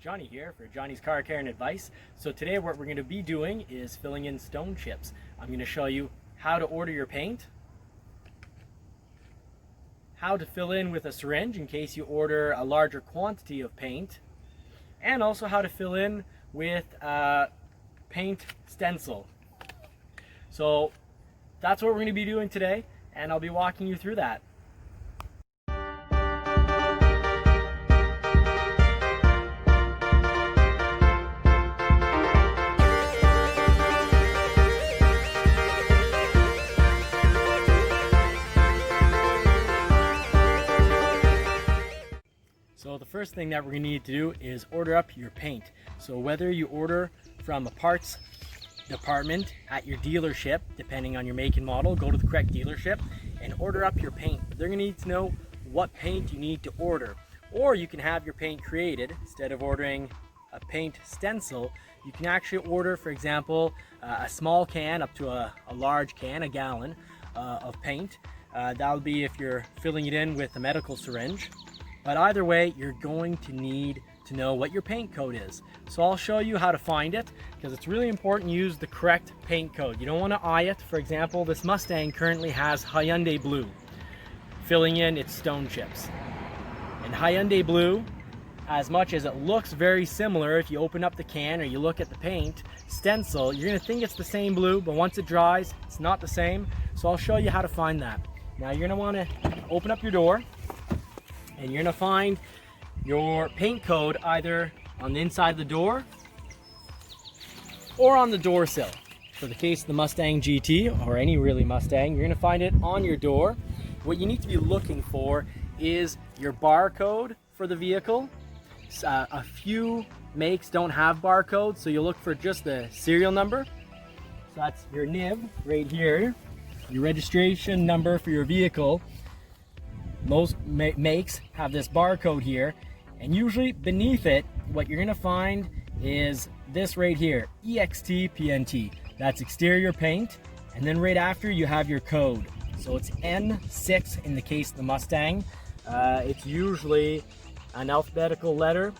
Johnny here for Johnny's Car Care and Advice. So today what we're going to be doing is filling in stone chips. I'm going to show you how to order your paint, how to fill in with a syringe in case you order a larger quantity of paint, and also how to fill in with a paint stencil. So that's what we're going to be doing today, and I'll be walking you through that. So the first thing that we're going to need to do is order up your paint. So whether you order from a parts department at your dealership, depending on your make and model, go to the correct dealership and order up your paint. They're going to need to know what paint you need to order. Or you can have your paint created. Instead of ordering a paint stencil, you can actually order, for example, a small can up to a large can, a gallon of paint. That'll be if you're filling it in with a medical syringe. But either way, you're going to need to know what your paint code is. So I'll show you how to find it, because it's really important to use the correct paint code. You don't want to eye it. For example, this Mustang currently has Hyundai Blue, filling in its stone chips. And Hyundai Blue, as much as it looks very similar, if you open up the can or you look at the paint stencil, you're going to think it's the same blue, but once it dries, it's not the same. So I'll show you how to find that. Now you're going to want to open up your door, and you're going to find your paint code either on the inside of the door or on the door sill. For the case of the Mustang GT, or any really Mustang, you're going to find it on your door. What you need to be looking for is your barcode for the vehicle. A few makes don't have barcodes, so you'll look for just the serial number. So that's your NIV right here, your registration number for your vehicle. Most makes have this barcode here, and usually beneath it, what you're going to find is this right here, EXTPNT. That's exterior paint, and then right after you have your code. So it's N6 in the case of the Mustang. It's usually an alphabetical letter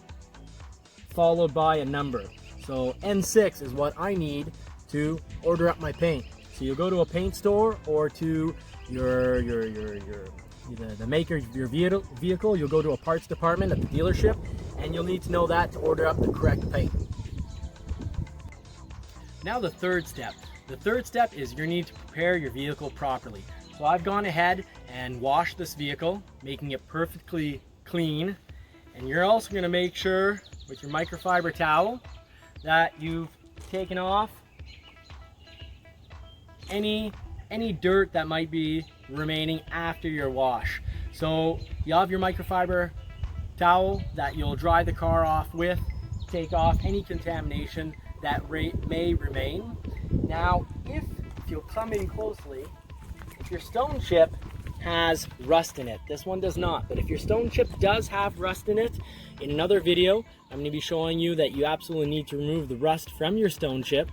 followed by a number. So N6 is what I need to order up my paint. So you'll go to a paint store or to the maker of your vehicle. You'll go to a parts department at the dealership, and you'll need to know that to order up the correct paint. Now the third step. The third step is you need to prepare your vehicle properly. So I've gone ahead and washed this vehicle, making it perfectly clean. And you're also going to make sure with your microfiber towel that you've taken off any dirt that might be remaining after your wash. So you have your microfiber towel that you'll dry the car off with, take off any contamination that may remain. Now if you'll come in closely, if your stone chip has rust in it, this one does not, but if your stone chip does have rust in it, in another video I'm going to be showing you that you absolutely need to remove the rust from your stone chip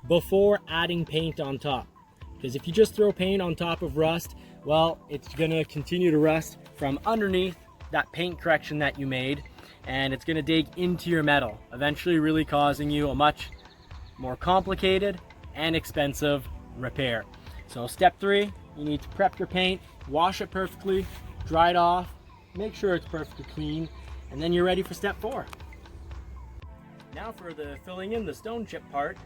before adding paint on top. Because if you just throw paint on top of rust, well, it's going to continue to rust from underneath that paint correction that you made, and it's going to dig into your metal, eventually really causing you a much more complicated and expensive repair. So step 3, you need to prep your paint, wash it perfectly, dry it off, make sure it's perfectly clean, and then you're ready for step 4. Now for the filling in the stone chip part.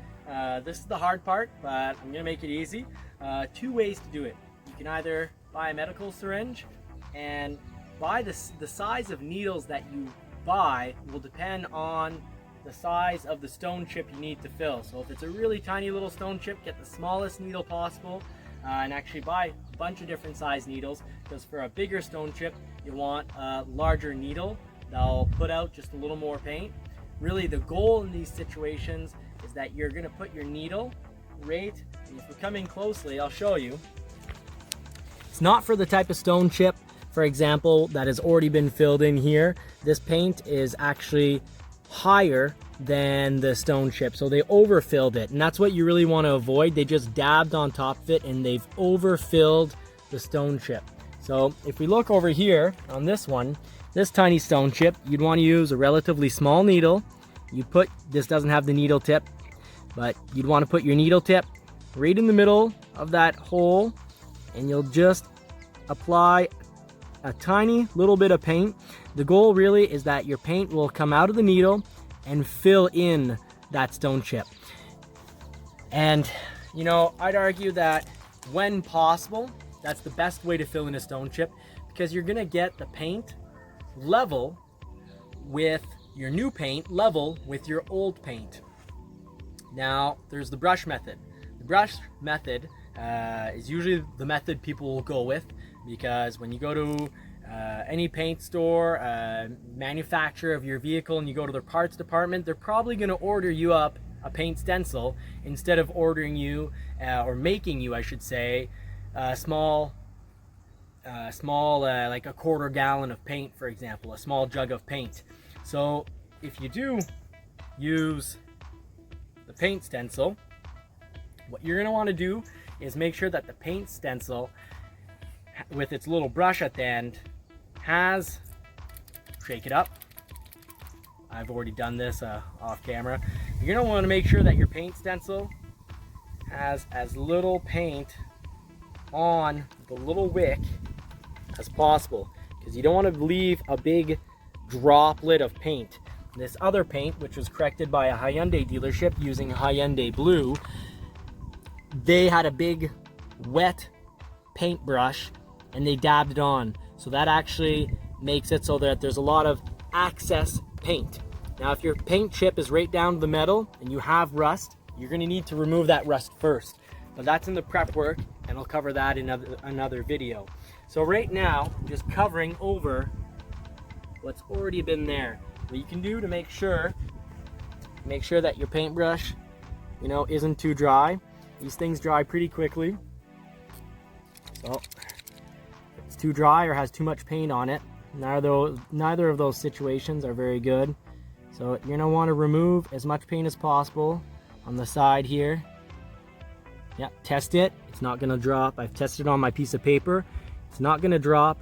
This is the hard part, but I'm going to make it easy. 2 ways to do it. You can either buy a medical syringe, and buy the size of needles that you buy will depend on the size of the stone chip you need to fill. So if it's a really tiny little stone chip, get the smallest needle possible, and actually buy a bunch of different size needles, because for a bigger stone chip you want a larger needle that'll put out just a little more paint. Really the goal in these situations is that you're going to put your needle right, and if we come in closely, I'll show you. It's not for the type of stone chip, for example, that has already been filled in here. This paint is actually higher than the stone chip, so they overfilled it, and that's what you really want to avoid. They just dabbed on top of it and they've overfilled the stone chip. So if we look over here on this one, this tiny stone chip, you'd want to use a relatively small needle. This doesn't have the needle tip, but you'd want to put your needle tip right in the middle of that hole, and you'll just apply a tiny little bit of paint. The goal really is that your paint will come out of the needle and fill in that stone chip. And you know, I'd argue that when possible, that's the best way to fill in a stone chip, because you're gonna get the paint level with your new paint, level with your old paint. Now, there's the brush method. The brush method is usually the method people will go with, because when you go to any paint store, manufacturer of your vehicle, and you go to their parts department, they're probably gonna order you up a paint stencil instead of ordering you or making you, I should say, small like a quarter gallon of paint, for example, a small jug of paint. So if you do use the paint stencil, what you're going to want to do is make sure that the paint stencil with its little brush at the end shake it up. I've already done this off camera. You're going to want to make sure that your paint stencil has as little paint on the little wick as possible, because you don't want to leave a big droplet of paint. This other paint, which was corrected by a Hyundai dealership using Hyundai Blue, they had a big wet paintbrush and they dabbed it on. So that actually makes it so that there's a lot of excess paint. Now, if your paint chip is right down to the metal and you have rust, you're going to need to remove that rust first. But that's in the prep work, and I'll cover that in another video. So right now, I'm just covering over what's already been there. What you can do to make sure that your paintbrush, you know, isn't too dry. These things dry pretty quickly. So if it's too dry or has too much paint on it, neither of those situations are very good. So you're gonna want to remove as much paint as possible on the side here. Yeah, test it. It's not gonna drop. I've tested it on my piece of paper. It's not gonna drop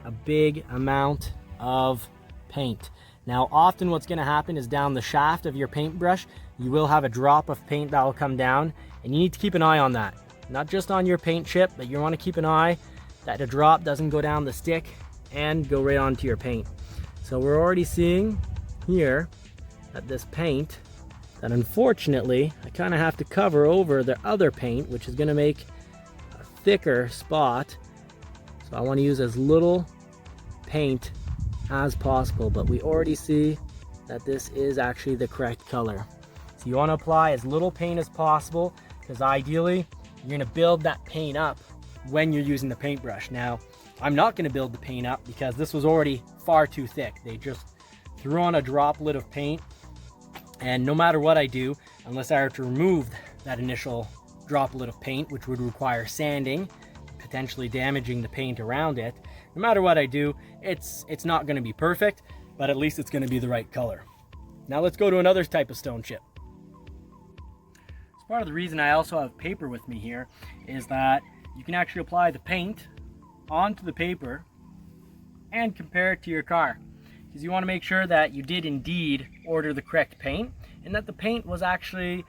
a big amount of paint. Now, often what's gonna happen is down the shaft of your paintbrush, you will have a drop of paint that will come down, and you need to keep an eye on that. Not just on your paint chip, but you want to keep an eye that a drop doesn't go down the stick and go right onto your paint. So we're already seeing here that this paint, that unfortunately I kind of have to cover over the other paint, which is going to make a thicker spot. So I want to use as little paint as possible, but we already see that this is actually the correct color. So you want to apply as little paint as possible, because ideally you're going to build that paint up when you're using the paintbrush. Now, I'm not going to build the paint up because this was already far too thick. They just threw on a droplet of paint, and no matter what I do, unless I were to remove that initial droplet of paint, which would require sanding, potentially damaging the paint around it, no matter what I do, it's not going to be perfect, but at least it's going to be the right color. Now let's go to another type of stone chip. So part of the reason I also have paper with me here is that you can actually apply the paint onto the paper and compare it to your car, because you want to make sure that you did indeed order the correct paint, and that the paint was actually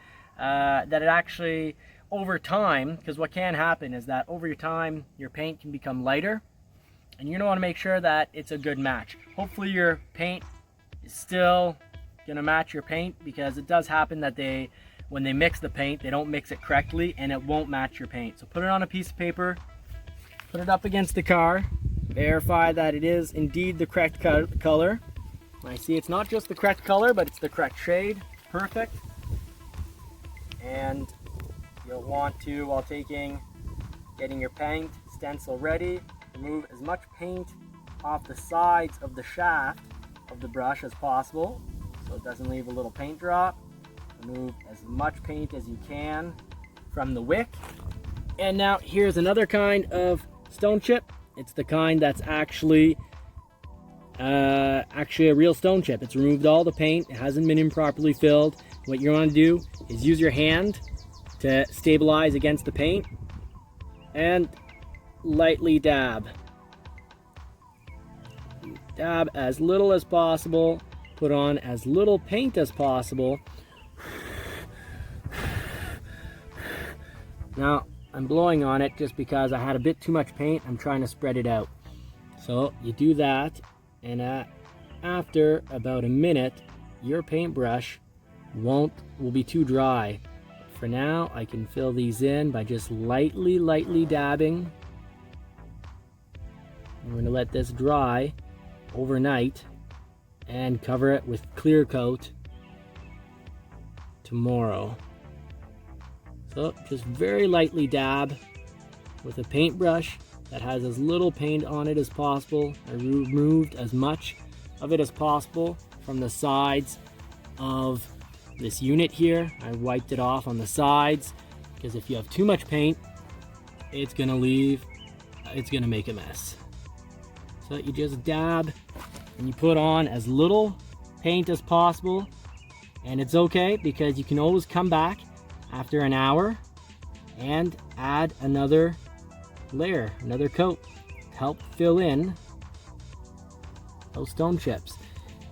over time, because what can happen is that over your time your paint can become lighter, and you're going to want to make sure that it's a good match. Hopefully your paint is still going to match your paint, because it does happen that when they mix the paint, they don't mix it correctly and it won't match your paint. So put it on a piece of paper, put it up against the car, verify that it is indeed the correct color. I see it's not just the correct color, but it's the correct shade. Perfect. And you'll want to, while getting your paint stencil ready, remove as much paint off the sides of the shaft of the brush as possible, so it doesn't leave a little paint drop. Remove as much paint as you can from the wick. And now here's another kind of stone chip. It's the kind that's actually a real stone chip. It's removed all the paint. It hasn't been improperly filled. What you want to do is use your hand to stabilize against the paint and lightly dab. Dab as little as possible, put on as little paint as possible. Now, I'm blowing on it just because I had a bit too much paint. I'm trying to spread it out. So you do that, and after about a minute, your paintbrush will be too dry. For now, I can fill these in by just lightly dabbing. I'm going to let this dry overnight and cover it with clear coat tomorrow. So just very lightly dab with a paintbrush that has as little paint on it as possible. I removed as much of it as possible from the sides of this unit here. I wiped it off on the sides because if you have too much paint, it's gonna make a mess. So you just dab and you put on as little paint as possible, and it's okay because you can always come back after an hour and add another layer, another coat to help fill in those stone chips.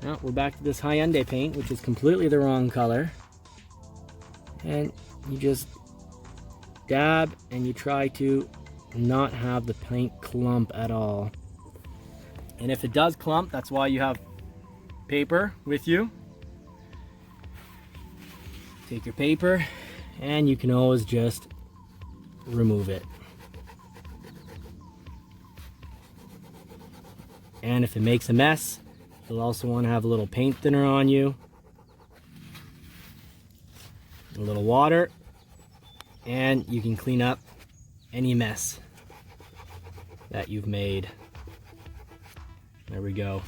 Now we're back to this Hyundai paint, which is completely the wrong color, and you just dab and you try to not have the paint clump at all. And if it does clump, that's why you have paper with you. Take your paper and you can always just remove it. And if it makes a mess, you'll also want to have a little paint thinner on you, a little water, and you can clean up any mess that you've made. There we go.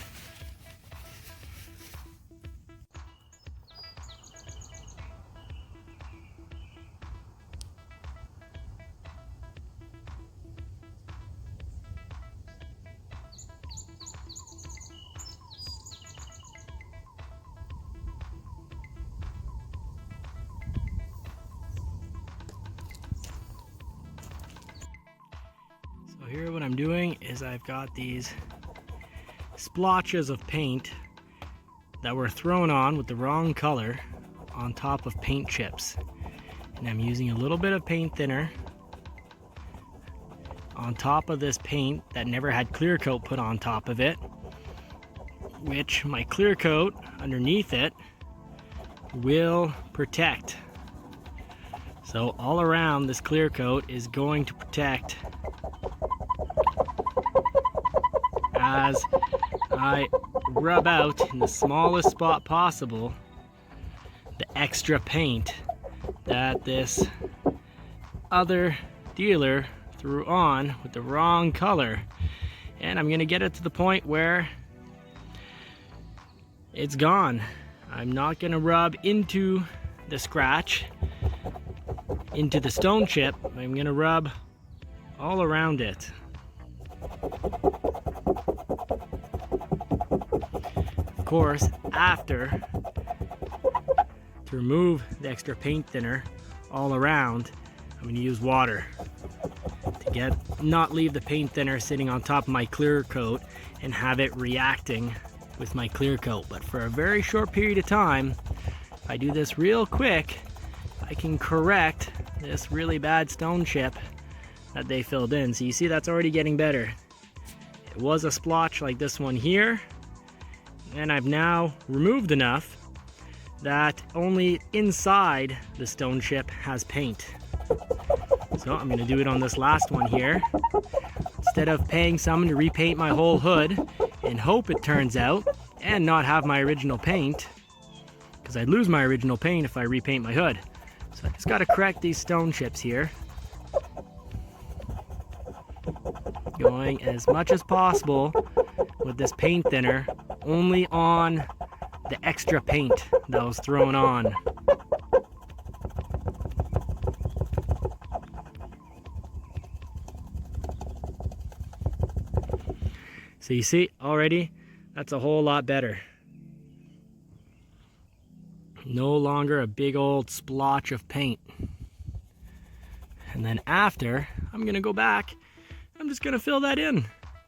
So here what I'm doing is I've got these splotches of paint that were thrown on with the wrong color on top of paint chips, and I'm using a little bit of paint thinner on top of this paint that never had clear coat put on top of it, which my clear coat underneath it will protect. So all around, this clear coat is going to protect as I rub out in the smallest spot possible the extra paint that this other dealer threw on with the wrong color. And I'm gonna get it to the point where it's gone. I'm not gonna rub into the scratch, into the stone chip. I'm gonna rub all around it. Of course, after, to remove the extra paint thinner all around, I'm going to use water to not leave the paint thinner sitting on top of my clear coat and have it reacting with my clear coat. But for a very short period of time, if I do this real quick, I can correct this really bad stone chip that they filled in. So you see that's already getting better. It was a splotch like this one here, and I've now removed enough that only inside the stone chip has paint. So I'm going to do it on this last one here. Instead of paying someone to repaint my whole hood and hope it turns out and not have my original paint, because I'd lose my original paint if I repaint my hood. So I just got to correct these stone chips here, going as much as possible with this paint thinner only on the extra paint that was thrown on. So you see already, that's a whole lot better. No longer a big old splotch of paint. And then after, I'm gonna go back, I'm just gonna fill that in,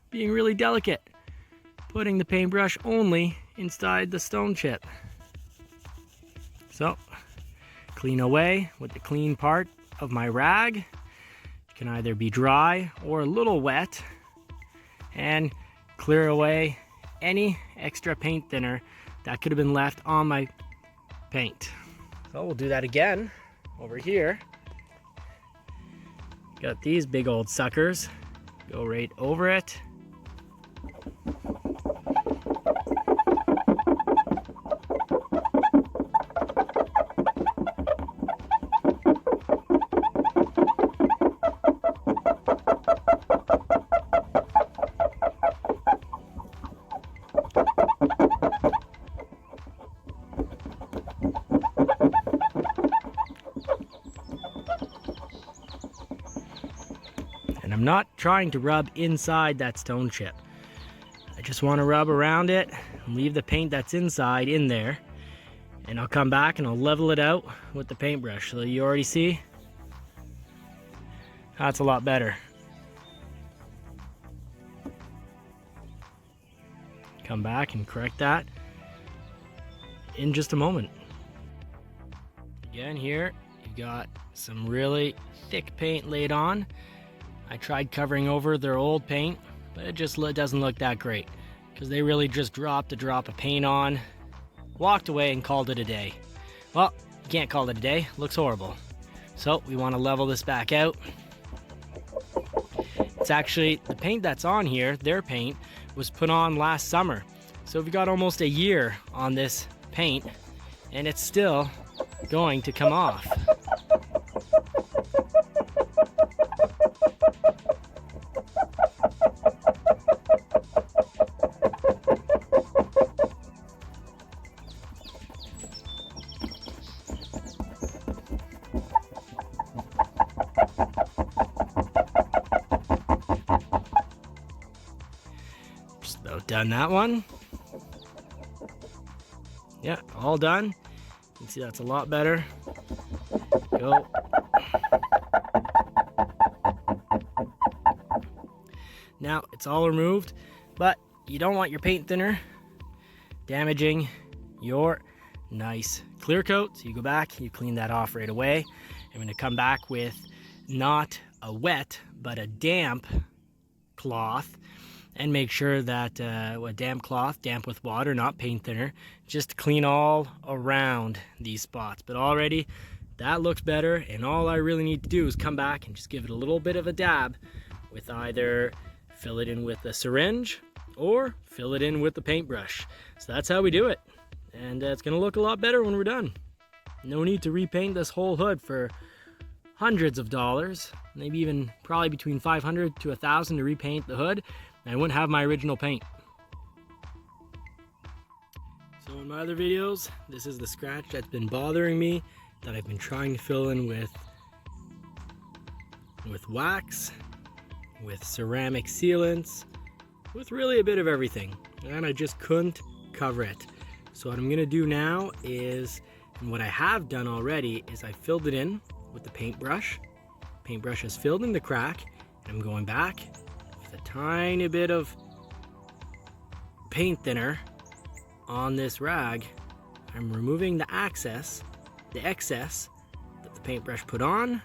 being really delicate. putting the paintbrush only inside the stone chip. So, clean away with the clean part of my rag. It can either be dry or a little wet, and clear away any extra paint thinner that could have been left on my paint. So we'll do that again over here. Got these big old suckers. Go right over it. And I'm not trying to rub inside that stone chip. I just want to rub around it and leave the paint that's inside in there. And I'll come back and I'll level it out with the paintbrush. So you already see, that's a lot better. Come back and correct that in just a moment. Again, here you've got some really thick paint laid on. I tried covering over their old paint, but it just doesn't look that great because they really just dropped a drop of paint on, walked away and called it a day. Well, you can't call it a day, looks horrible. So we want to level this back out. It's actually, the paint that's on here, their paint, was put on last summer. So we've got almost a year on this paint and it's still going to come off. Just about done that one. Yeah, all done. You can see that's a lot better. Go. Now it's all removed, but you don't want your paint thinner damaging your nice clear coat. So you go back, you clean that off right away. I'm gonna come back with not a wet, but a damp cloth, and make sure that a damp cloth, damp with water, not paint thinner, just clean all around these spots. But already that looks better, and all I really need to do is come back and just give it a little bit of a dab with either fill it in with a syringe or fill it in with the paintbrush. So that's how we do it, and it's gonna look a lot better when we're done. No need to repaint this whole hood for hundreds of dollars, maybe even probably between 500 to 1,000 to repaint the hood. I wouldn't have my original paint. So in my other videos, this is the scratch that's been bothering me that I've been trying to fill in with wax, with ceramic sealants, with really a bit of everything, and I just couldn't cover it. So what I'm gonna do now is, and what I have done already, is I filled it in with the paintbrush. Paintbrush has filled in the crack, and I'm going back with a tiny bit of paint thinner on this rag. I'm removing the excess that the paintbrush put on.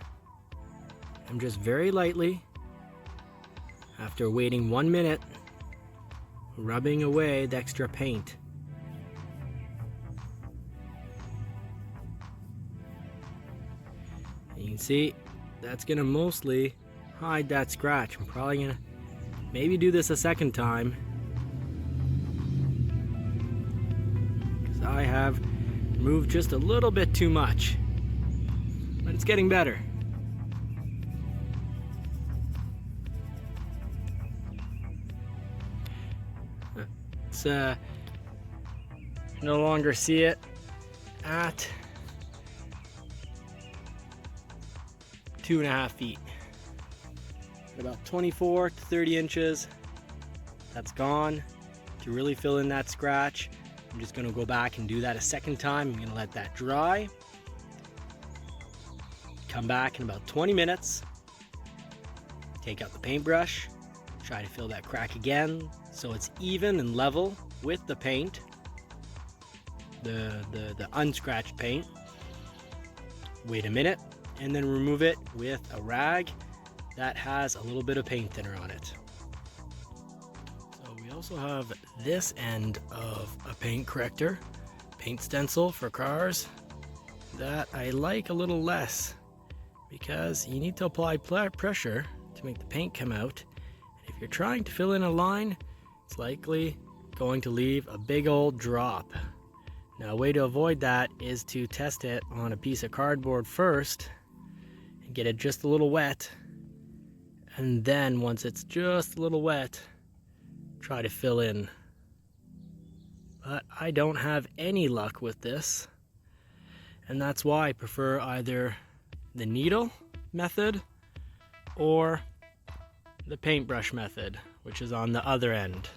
I'm just very lightly, after waiting 1 minute, rubbing away the extra paint. And you can see that's gonna mostly hide that scratch. I'm probably gonna maybe do this a second time, because I have removed just a little bit too much, but it's getting better. It's no longer see it at 2.5 feet. About 24 to 30 inches. That's gone. To really fill in that scratch, I'm just gonna go back and do that a second time. I'm gonna let that dry. Come back in about 20 minutes. Take out the paintbrush. Try to fill that crack again. so it's even and level with the paint, the unscratched paint. Wait a minute, and then remove it with a rag that has a little bit of paint thinner on it. So we also have this end of a paint corrector, paint stencil for cars, that I like a little less because you need to apply pressure to make the paint come out. And if you're trying to fill in a line, it's likely going to leave a big old drop. Now, a way to avoid that is to test it on a piece of cardboard first and get it just a little wet. And then once it's just a little wet, try to fill in. But I don't have any luck with this. And that's why I prefer either the needle method or the paintbrush method, which is on the other end.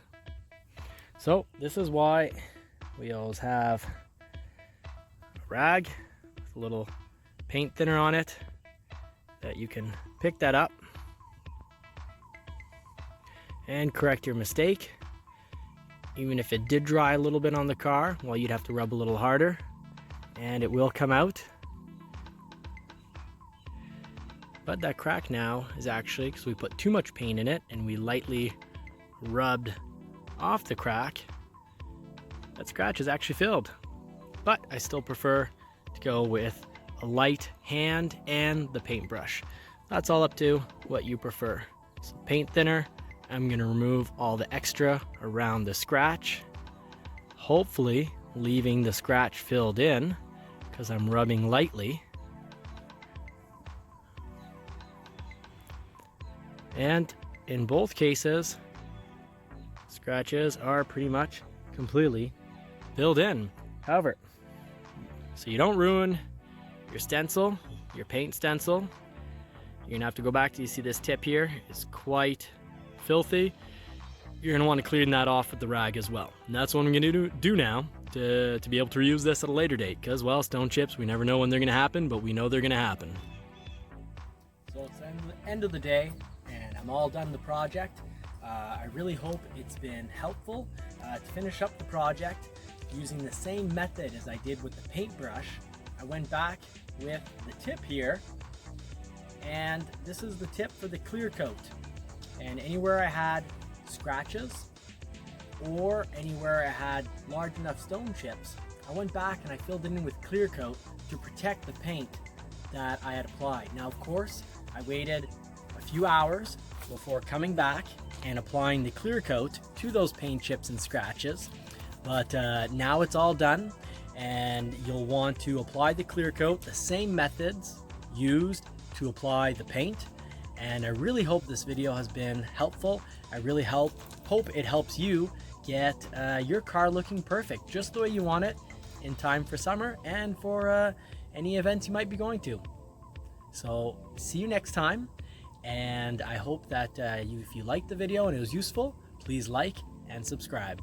So this is why we always have a rag with a little paint thinner on it that you can pick that up and correct your mistake. Even if it did dry a little bit on the car, well, you'd have to rub a little harder and it will come out. But that crack now is actually because we put too much paint in it and we lightly rubbed off the crack. That scratch is actually filled. But I still prefer to go with a light hand and the paintbrush. That's all up to what you prefer. So paint thinner, I'm going to remove all the extra around the scratch, hopefully leaving the scratch filled in because I'm rubbing lightly. And in both cases, scratches are pretty much completely filled in. However, so you don't ruin your stencil, your paint stencil, you're gonna have to go back to, you see this tip here is quite filthy. You're gonna want to clean that off with the rag as well. And that's what I'm gonna do now to be able to reuse this at a later date, because, well, stone chips, we never know when they're gonna happen, but we know they're gonna happen. So it's the end of the day, and I'm all done the project. I really hope it's been helpful to finish up the project using the same method as I did with the paintbrush. I went back with the tip here, and this is the tip for the clear coat. And anywhere I had scratches or anywhere I had large enough stone chips, I went back and I filled it in with clear coat to protect the paint that I had applied. Now, of course, I waited a few hours before coming back and applying the clear coat to those paint chips and scratches. But now it's all done, and you'll want to apply the clear coat, the same methods used to apply the paint. And I really hope this video has been helpful. I really hope it helps you get your car looking perfect, just the way you want it, in time for summer and for any events you might be going to. So see you next time, and I hope that if you liked the video and it was useful, please like and subscribe.